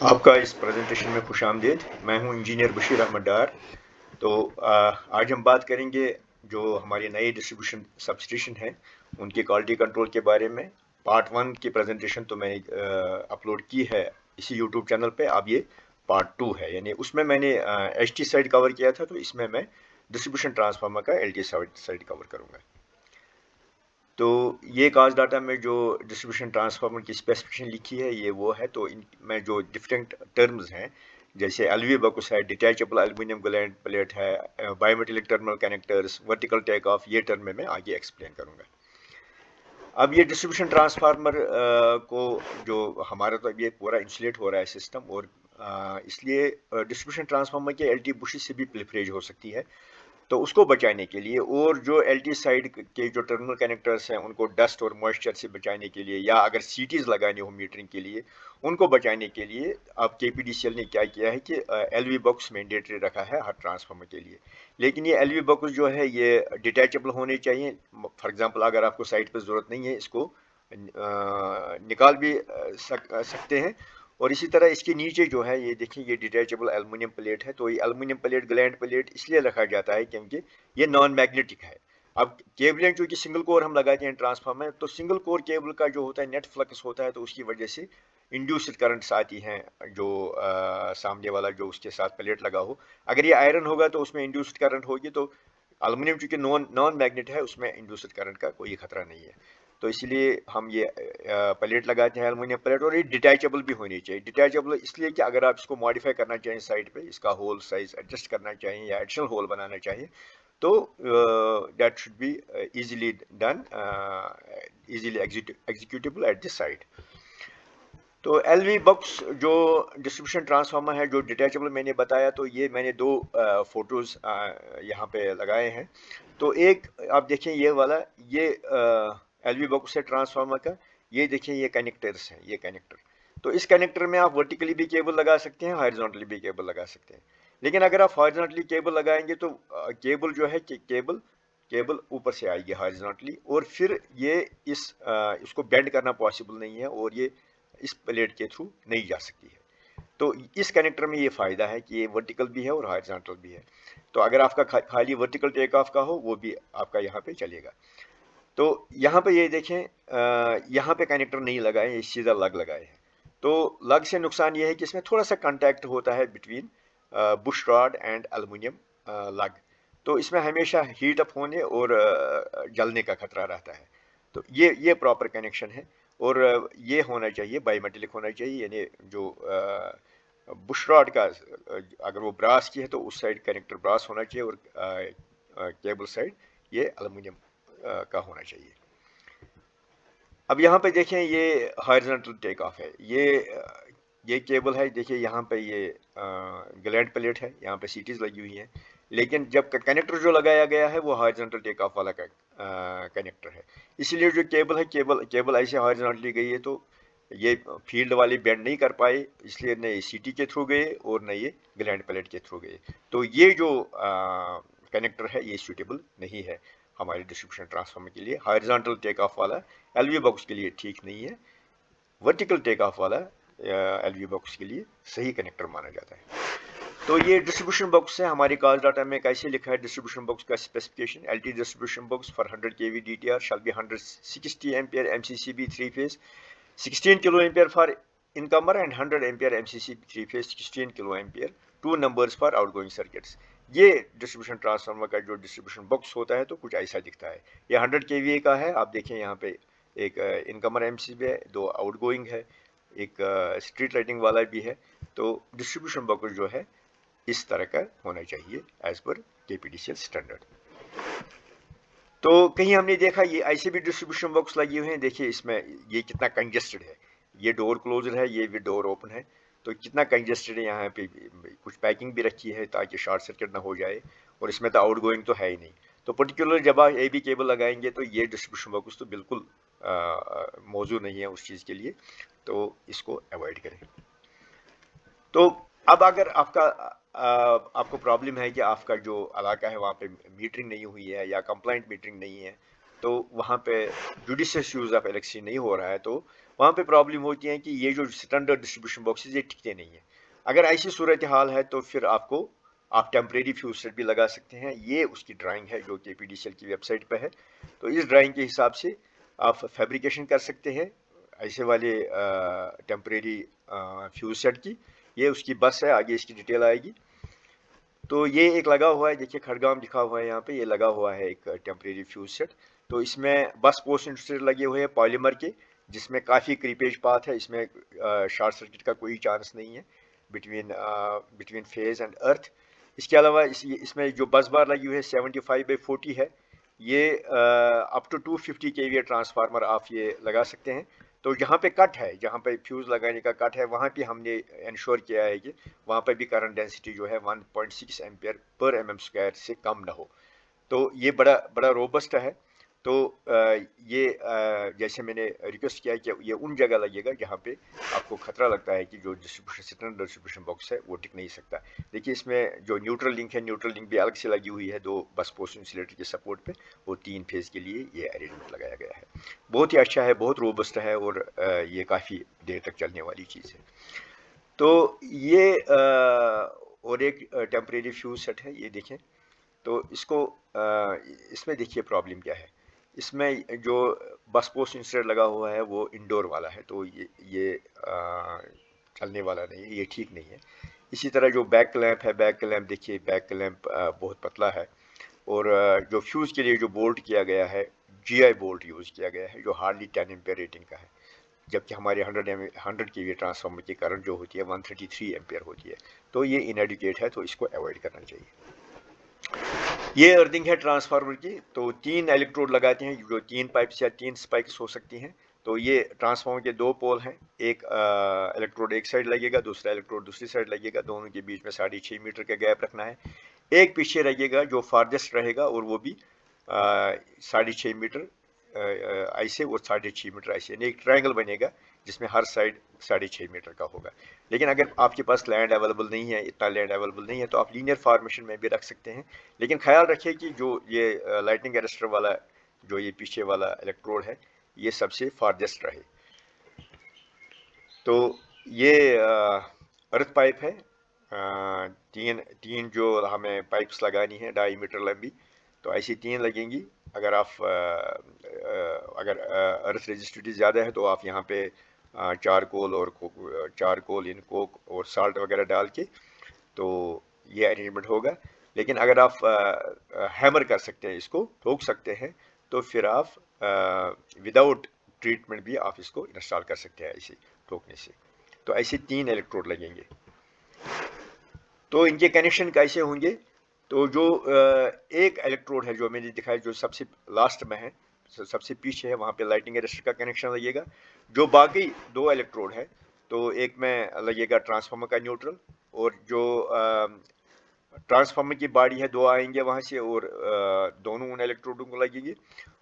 آپ کا اس پریزنٹیشن میں خوش آمدید. میں ہوں انجینئر بشیر احمد ڈار. تو آج ہم بات کریں گے جو ہمارے نئے ڈسٹریبیوشن سبسٹیشن ہیں ان کی کوالٹی کنٹرول کے بارے میں. پارٹ 1 کی پریزنٹیشن تو میں نے اپلوڈ کی ہے اسی یوٹیوب چینل پہ. اب یہ پارٹ 2 ہے، یعنی اس میں نے ایچ ٹی سائڈ کور کیا تھا، تو اس میں ڈسٹریبیوشن ٹرانسفارمر کا ایل ٹی سائڈ کور کروں گا. تو یہ کاز ڈاٹا میں جو ڈسٹریبیوشن ٹرانسفارمر کی اسپیسیفکیشن لکھی ہے یہ وہ ہے. تو ان میں جو ڈفرینٹ ٹرمز ہیں جیسے ایل وی بکس ہے، ڈیٹیچبل ایلومینیم گلینڈ پلیٹ ہے، by metallic terminal connectors, vertical take of, یہ ٹرم میں آگے ایکسپلین کروں گا. اب یہ ڈسٹریبیوشن ٹرانسفارمر کو جو ہمارا تو اب یہ پورا انسولیٹ ہو رہا ہے سسٹم، اور اس لیے ڈسٹریبیوشن ٹرانسفارمر کے ایل ٹی بشز سے بھی پلیفریج ہو سکتی ہے. تو اس کو بچانے کے لیے اور جو ایل ٹی سائڈ کے جو ٹرمینل کنیکٹرز ہیں ان کو ڈسٹ اور موئسچر سے بچانے کے لیے، یا اگر سی ٹیز لگانی ہو میٹرنگ کے لیے ان کو بچانے کے لیے، اب کے پی ڈی سی ایل نے کیا کیا ہے کہ ایل وی باکس مینڈیٹری رکھا ہے ہر ٹرانسفارمر کے لیے. لیکن یہ ایل وی باکس جو ہے یہ ڈیٹیچبل ہونے چاہیے. فار ایگزامپل اگر آپ کو سائٹ پہ ضرورت نہیں ہے اس کو نکال بھی سکتے ہیں. اور اسی طرح اس کے نیچے جو ہے یہ دیکھیں یہ ڈیٹیچبل ایلومینیم پلیٹ ہے. تو یہ ایلومینیم پلیٹ گلینڈ پلیٹ اس لیے رکھا جاتا ہے کیونکہ یہ نان میگنیٹک ہے. اب کیبلیں چونکہ سنگل کور ہم لگاتے ہیں ٹرانسفارمر، تو سنگل کور کیبل کا جو ہوتا ہے نیٹ فلکس ہوتا ہے، تو اس کی وجہ سے انڈیوسڈ کرنٹس آتی ہیں جو سامنے والا جو اس کے ساتھ پلیٹ لگا ہو. اگر یہ آئرن ہوگا تو اس میں انڈیوسڈ کرنٹ ہوگی. تو الومینیم چونکہ نان میگنیٹ ہے اس میں انڈیوسڈ کرنٹ کا کوئی خطرہ نہیں ہے. تو اس لیے ہم یہ پلیٹ لگاتے ہیں الومینیم پلیٹ. اور یہ ڈیٹیچبل بھی ہونی چاہیے. ڈیٹیچبل اس لیے کہ اگر آپ اس کو ماڈیفائی کرنا چاہیں سائٹ پہ، اس کا ہول سائز ایڈجسٹ کرنا چاہیں یا ایڈیشنل ہول بنانا چاہیں، تو that should be easily done, easily executable at the site. تو ایل وی باکس جو ڈسٹریبیوشن ٹرانسفارمر ہے جو ڈیٹیچبل میں نے بتایا، تو یہ میں نے دو فوٹوز یہاں پہ لگائے ہیں. تو ایک آپ دیکھیں یہ والا، یہ ایل وی باکس ہے ٹرانسفارمر کا. یہ دیکھیں یہ کنیکٹرز ہیں، یہ کنیکٹر. تو اس کنیکٹر میں آپ ورٹیکلی بھی کیبل لگا سکتے ہیں، ہارزونٹلی بھی کیبل لگا سکتے ہیں. لیکن اگر آپ ہارزونٹلی کیبل لگائیں گے تو کیبل جو ہے کیبل اوپر سے آئے گی ہارزونٹلی، اور پھر یہ اس کو بینڈ کرنا پاسبل نہیں ہے، اور یہ اس پلیٹ کے تھرو نہیں جا سکتی ہے. تو اس کنیکٹر میں یہ فائدہ ہے کہ یہ ورٹیکل بھی ہے اور ہارزونٹل بھی ہے. تو اگر آپ کا خالی ورٹیکل ٹیک آف کا ہو وہ بھی آپ کا یہاں پہ چلے گا. تو یہاں پہ یہ دیکھیں یہاں پہ کنیکٹر نہیں لگائے، یہ سیدھا لگ لگائے ہیں. تو لگ سے نقصان یہ ہے کہ اس میں تھوڑا سا کانٹیکٹ ہوتا ہے between Bush rod and aluminium لگ. تو اس میں ہمیشہ ہیٹ اپ ہونے اور جلنے کا خطرہ رہتا ہے. تو یہ پراپر کنیکشن ہے. اور یہ ہونا چاہیے بائی میٹلک ہونا چاہیے، یعنی جو بش راڈ کا اگر وہ براس کی ہے تو اس سائڈ کنیکٹر براس ہونا چاہیے، اور کیبل سائڈ یہ الومینیم کا ہونا چاہیے. اب یہاں پہ دیکھیں یہ ہارزونٹل ٹیک آف ہے. یہ کیبل ہے، دیکھیے یہاں پہ یہ گلینڈ پلیٹ ہے، یہاں پہ سیٹیز لگی ہوئی ہیں. لیکن جب کنیکٹر جو لگایا گیا ہے وہ ہارزونٹل ٹیک آف والا کنیکٹر ہے. اسی لیے جو کیبل ہے کیبل ایسے ہارزونٹلی گئی ہے تو یہ فیلڈ والے بینڈ نہیں کر پائے، اس لیے نہ یہ سی ٹی کے تھرو گئے اور نہ یہ گلینڈ پلیٹ کے تھرو گئے. تو یہ جو کنیکٹر ہے یہ سوٹیبل نہیں ہے ہمارے ڈسٹریبیوشن ٹرانسفارمر کے لیے. ہارزونٹل ٹیک آف والا ایل وی باکس کے لیے ٹھیک نہیں ہے، ورٹیکل ٹیک آف والا ایل وی باکس کے لیے صحیح کنیکٹر مانا جاتا ہے. تو یہ ڈسٹریبیوشن باکس ہے. ہماری کاز ڈاٹا میں کیسے لکھا ہے ڈسٹریبیوشن باکس کا specification: L T distribution box for 100 kV DTR shall be 160 ampere MCCB 3 phase, 16 kilo ampere for incomer and 100 ampere MCCB 3 phase 16 kilo ampere, 2 numbers for outgoing circuits. یہ distribution transformer کا جو distribution box ہوتا ہے تو کچھ ایسا دکھتا ہے. یہ 100 kVA کا ہے. آپ دیکھیں یہاں پہ ایک انکمر ایم سی بی ہے، 2 آؤٹ گوئنگ ہے، ایک اسٹریٹ لائٹنگ والا بھی ہے. تو ڈسٹریبیوشن باکس جو ہے اس طرح کا ہونا چاہیے as per K P D C L standard. تو کہیں ہم نے دیکھا یہ ایسے بھی ڈسٹریبیوشن باکس لگے ہوئے ہیں. دیکھیے اس میں یہ کتنا کنجسٹڈ ہے. یہ ڈور کلوزر ہے، یہ بھی ڈور اوپن ہے. تو کتنا کنجسٹڈ ہے. یہاں پہ کچھ پیکنگ بھی رکھی ہے تاکہ شارٹ سرکٹ نہ ہو جائے، اور اس میں تو آؤٹ گوئنگ تو ہے ہی نہیں. تو پرٹیکولر جب آپ اے بی کیبل لگائیں گے تو یہ ڈسٹریبیوشن باکس تو بالکل موزوں نہیں ہے اس چیز کے لیے، تو اس کو اوائڈ کریں. تو اب اگر آپ کو پرابلم ہے کہ آپ کا جو علاقہ ہے وہاں پہ میٹرنگ نہیں ہوئی ہے یا کمپلائنٹ میٹرنگ نہیں ہے، تو وہاں پہ جوڈیشیس یوز آف الیکٹریسٹی نہیں ہو رہا ہے تو وہاں پہ پرابلم ہوتی ہے کہ یہ جو اسٹینڈرڈ ڈسٹریبیوشن باکسز یہ ٹکتے نہیں ہیں. اگر ایسی صورتحال ہے تو پھر آپ ٹیمپریری فیوز سیٹ بھی لگا سکتے ہیں. یہ اس کی ڈرائنگ ہے جو کہ پی ڈی سی ایل کی ویب سائٹ پہ ہے. تو اس ڈرائنگ کے حساب سے آپ فیبریکیشن کر سکتے ہیں ایسے والے ٹیمپریری فیوز سیٹ کی. یہ اس کی بس ہے, آگے اس کی ڈیٹیل آئے گی. تو یہ ایک لگا ہوا ہے, دیکھیے کھڑگام لکھا ہوا ہے یہاں پہ, یہ لگا ہوا ہے ایک ٹیمپریری فیوز سیٹ. تو اس میں بس پوسٹ انسٹیٹ لگے ہوئے ہیں پالیمر کے, جس میں کافی کریپیج پاتھ ہے. اس میں شارٹ سرکٹ کا کوئی چانس نہیں ہے بٹوین فیز اینڈ ارتھ. اس کے علاوہ اس میں جو بس بار لگی ہوئی ہے 75/40 ہے. یہ اپ ٹو 250 kVA ٹرانسفارمر آپ یہ لگا سکتے ہیں. تو جہاں پہ کٹ ہے, جہاں پہ فیوز لگانے کا کٹ ہے, وہاں پہ ہم نے انشور کیا ہے کہ وہاں پہ بھی کرنٹ ڈینسٹی جو ہے 1.6 ایمپیئر پر mm² سے کم نہ ہو. تو یہ بڑا روبسٹ ہے. تو یہ جیسے میں نے ریکویسٹ کیا کہ یہ ان جگہ لگے گا جہاں پہ آپ کو خطرہ لگتا ہے کہ جو اسٹینڈرڈ ڈسٹریبیوشن باکس ہے وہ ٹک نہیں سکتا. دیکھیے اس میں جو نیوٹرل لنک ہے, نیوٹرل لنک بھی الگ سے لگی ہوئی ہے 2 بس پوسٹ انسولیٹر کے سپورٹ پہ, اور 3 فیز کے لیے یہ ارینجمنٹ لگایا گیا ہے. بہت ہی اچھا ہے, بہت روبسٹ ہے, اور یہ کافی دیر تک چلنے والی چیز ہے. تو یہ اور ایک ٹیمپریری فیوز سیٹ ہے, یہ دیکھیں. تو اس میں دیکھیے پرابلم کیا ہے. اس میں جو بس پوسٹ انسٹیٹ لگا ہوا ہے وہ انڈور والا ہے, تو یہ چلنے والا نہیں ہے, یہ ٹھیک نہیں ہے. اسی طرح جو بیک کلیمپ ہے, بیک کلیمپ دیکھیے, بیک کلیمپ بہت پتلا ہے. اور جو فیوز کے لیے جو بولٹ کیا گیا ہے, جی آئی بولٹ یوز کیا گیا ہے, جو ہارڈلی 10 ایمپیئر ریٹنگ کا ہے. جبکہ ہمارے 100 kVA ٹرانسفارمر کی کرنٹ جو ہوتی ہے 133 ایمپیئر ہوتی ہے. تو یہ انیڈیکیٹ ہے, تو اس کو اوائڈ کرنا چاہیے. یہ ارتھنگ ہے ٹرانسفارمر کی. تو 3 الیکٹروڈ لگاتے ہیں, جو 3 پائپس یا 3 اسپائکس ہو سکتی ہیں. تو یہ ٹرانسفارمر کے 2 پول ہیں, ایک الیکٹروڈ ایک سائڈ لگے گا, دوسرا الیکٹروڈ دوسری سائڈ لگے گا. دونوں کے بیچ میں 6.5 میٹر کا گیپ رکھنا ہے. ایک پیچھے رہے گا جو فارجسٹ رہے گا, اور وہ بھی 6.5 میٹر ایسے اور 6.5 میٹر ایسے, یعنی ایک ٹرائنگل بنے گا جس میں ہر سائڈ 6.5 میٹر کا ہوگا. لیکن اگر آپ کے پاس لینڈ اویلیبل نہیں ہے, اتنا لینڈ اویلیبل نہیں ہے, تو آپ لینئر فارمیشن میں بھی رکھ سکتے ہیں. لیکن خیال رکھیں کہ جو یہ لائٹنگ ارسٹر والا جو یہ پیچھے والا الیکٹروڈ ہے, یہ سب سے فارجسٹ رہے. تو یہ ارتھ پائپ ہے, تین جو ہمیں پائپس لگانی ہے 2.5 میٹر لمبی. تو ایسی 3 لگیں گی. اگر ارتھ رجسٹیوٹی زیادہ ہے تو آپ یہاں پہ چارکول ان کوک اور سالٹ وغیرہ ڈال کے تو یہ ارینجمنٹ ہوگا. لیکن اگر آپ ہیمر کر سکتے ہیں, اس کو ٹھوک سکتے ہیں, تو پھر آپ وداؤٹ ٹریٹمنٹ بھی آپ اس کو انسٹال کر سکتے ہیں ایسے ٹھوکنے سے. تو ایسے 3 الیکٹروڈ لگیں گے. تو ان کے کنیکشن کیسے ہوں گے؟ تو جو ایک الیکٹروڈ ہے جو میں نے دکھایا, جو سب سے لاسٹ میں ہے, سب سے پیچھے ہے, وہاں پہ لائٹنگ ارسٹر کا کنیکشن لگے گا. جو باقی 2 الیکٹروڈ ہے, تو ایک میں لگے گا ٹرانسفارمر کا نیوٹرل, اور جو ٹرانسفارمر کی باڈی ہے 2 آئیں گے وہاں سے, اور دونوں ان الیکٹروڈوں کو لگے گی.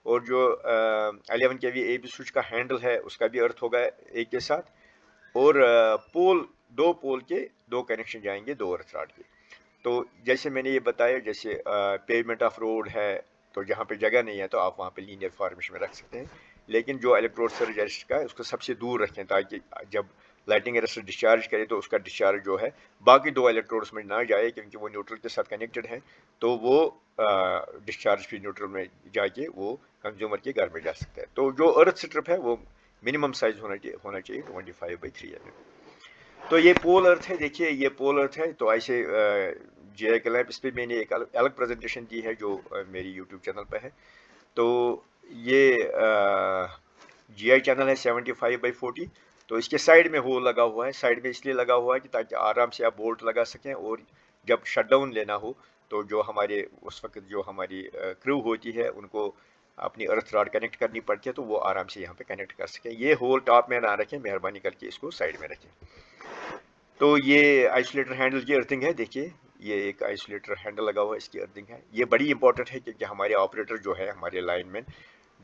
اور جو 11 kV اے بی سوئچ کا ہینڈل ہے, اس کا بھی ارتھ ہوگا ایک کے ساتھ. اور 2 پول کے 2 کنیکشن جائیں گے 2 ارتھ راڈ کے. تو جیسے میں نے یہ بتایا, جیسے پیومنٹ آف روڈ ہے, تو جہاں پہ جگہ نہیں ہے تو آپ وہاں پہ لینئر فارمیشن میں رکھ سکتے ہیں. لیکن جو الیکٹروڈ سرج ارسٹر کا ہے, اس کو سب سے دور رکھیں, تاکہ جب لائٹنگ ارسٹر ڈسچارج کرے تو اس کا ڈسچارج جو ہے باقی 2 الیکٹروڈس میں نہ جائے, کیونکہ وہ نیوٹرل کے ساتھ کنیکٹڈ ہیں. تو وہ ڈسچارج بھی نیوٹرل میں جا کے وہ کنزیومر کے گھر میں جا سکتا ہے. تو جو ارتھ سٹرپ ہے وہ منیمم سائز ہونا چاہیے 25/3 mm. تو یہ پول ارتھ ہے, دیکھیے یہ پول ارتھ ہے. تو ایسے جی آئی کلیمپ, اس پہ میں نے ایک الگ پریزنٹیشن دی ہے جو میری یوٹیوب چینل پہ ہے. تو یہ جی آئی چینل ہے 75/40. تو اس کے سائڈ میں ہول لگا ہوا ہے, سائڈ میں اس لیے لگا ہوا ہے کہ تاکہ آرام سے آپ بولٹ لگا سکیں, اور جب شٹ ڈاؤن لینا ہو تو جو ہمارے اس وقت جو ہماری کرو ہوتی ہے, ان کو اپنی ارتھ راڈ کنیکٹ کرنی پڑتی ہے, تو وہ آرام سے یہاں پہ کنیکٹ کر سکیں. یہ ہول ٹاپ میں نہ رکھیں, مہربانی کر کے اس کو سائڈ میں رکھیں. تو یہ آئسولیٹر ہینڈل کی ارتھنگ ہے, دیکھیے یہ ایک آئسولیٹر ہینڈل لگا ہوا ہے, اس کی ارتھنگ ہے. یہ بڑی امپورٹنٹ ہے کیونکہ ہمارے آپریٹر جو ہے, ہمارے لائن مین,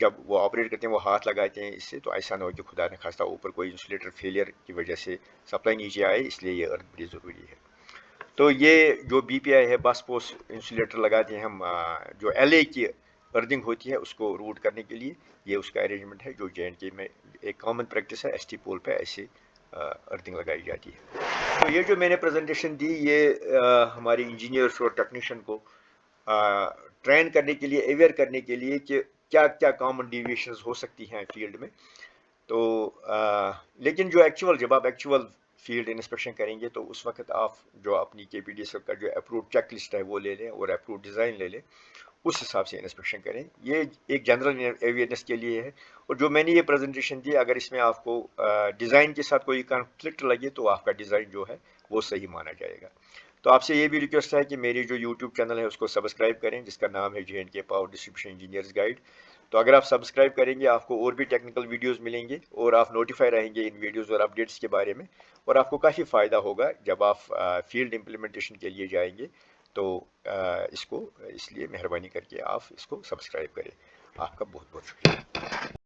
جب وہ آپریٹ کرتے ہیں وہ ہاتھ لگاتے ہیں اس سے, تو ایسا نہ ہو کہ خدا نہ خواستہ اوپر کوئی انسولیٹر فیلئر کی وجہ سے سپلائی نیچے آئے, اس لیے یہ ارتھ بڑی ضروری ہے. تو یہ جو بی پی آئی ہے, بس پوسٹ انسولیٹر لگاتے ہیں ہم, جو ایل اے کی ارتھنگ ہوتی ہے اس کو روٹ کرنے کے لیے یہ اس کا ارینجمنٹ ہے جو JNK میں ایک کامن پریکٹس ہے. ST پول پہ ایسے ارتھنگ لگائی جاتی ہے. تو یہ جو میں نے پریزنٹیشن دی یہ ہماری انجینئرس اور ٹیکنیشین کو ٹرین کرنے کے لیے، اویئر کرنے کے لیے کہ کیا کیا کامن ڈیویشنز ہو سکتی ہیں فیلڈ میں. تو لیکن جو جب آپ ایکچوئل فیلڈ انسپیکشن کریں گے تو اس وقت آپ جو اپنی KPDSL کا جو اپروڈ چیک لسٹ ہے وہ لے لیں اور اپروڈ ڈیزائن لے لیں، اس حساب سے انسپیکشن کریں. یہ ایک جنرل اویئرنیس کے لیے ہے. اور جو میں نے یہ پریزنٹیشن دی اگر اس میں آپ کو ڈیزائن کے ساتھ کوئی کنفلکٹ لگے تو آپ کا ڈیزائن جو ہے وہ صحیح مانا جائے گا. تو آپ سے یہ بھی ریکویسٹ ہے کہ میری جو یوٹیوب چینل ہے اس کو سبسکرائب کریں جس کا نام ہے JNK power distribution engineers guide. تو اگر آپ سبسکرائب کریں گے آپ کو اور بھی ٹیکنیکل ویڈیوز ملیں گے اور آپ نوٹیفائی رہیں گے ان ویڈیوز اور اپڈیٹس کے بارے میں، اور آپ کو کافی فائدہ ہوگا جب آپ فیلڈ امپلیمنٹیشن کے لیے جائیں گے. تو اس لیے مہربانی کر کے آپ اس کو سبسکرائب کریں. آپ کا بہت بہت شکریہ.